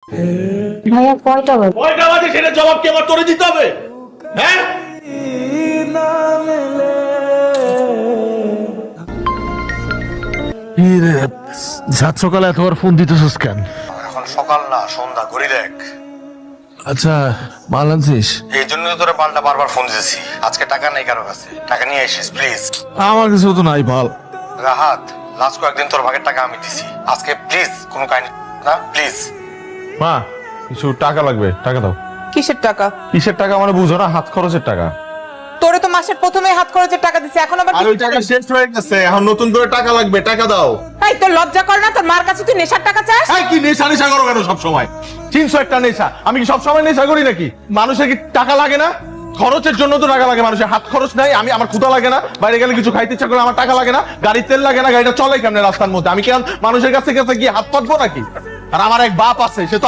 ভাইয়া কয়টা বাজে? কয়টা বাজে সেটা জবাব কি আমার তোরে দিতে হবে? হ্যাঁ, সাত সকালে এতবার ফোন দিতেছিস কেন? এখন সকাল না, সন্ধ্যা, ঘড়ি দেখ। আচ্ছা, মাল আনছিস? এই জন্য তো তোরে পাল্টা বারবার ফোন দিতেছি। আজকে টাকা নেই কারো কাছে, টাকা নিয়ে আসিস প্লিজ। আমার কিছু তো নাই ভাল। রাহাত, লাস্ট কয়েকদিন তোর ভাগের টাকা আমি দিছি, আজকে প্লিজ কোনো কাহিনী না, প্লিজ। মা, কিছু টাকা লাগবে, টাকা দাও। কিসের টাকা? কিসের টাকা মানে বুঝো না? হাত খরচের টাকা। তোরে তো মাসের প্রথমে হাত খরচের টাকা দিছে, এখন আবার আর ওই টাকা শেষ হয়ে গেছে, এখন নতুন করে টাকা লাগবে, টাকা দাও। এই তোর লজ্জা করে না? তোর মার কাছে তুই নেশার টাকা চাস? এই কি নেশা নেশা করো কেন সব সময়? 300 একটা নেশা, আমি কি সব সময় নেশা করি নাকি? মানুষের কি টাকা লাগে না? খরচের জন্য তো টাকা লাগে, মানুষের হাত খরচ নাই, আমার ক্ষুধা লাগে না, বাইরে গেলে কিছু খাইতে ইচ্ছা করে আমার টাকা লাগে না, গাড়ির তেল লাগে না, গাড়িটা চলে কেমনে রাস্তার মধ্যে? আমি কি মানুষের কাছে গিয়ে হাত পাতবো নাকি? আর আমার এক বাপ আছে, সে তো আমার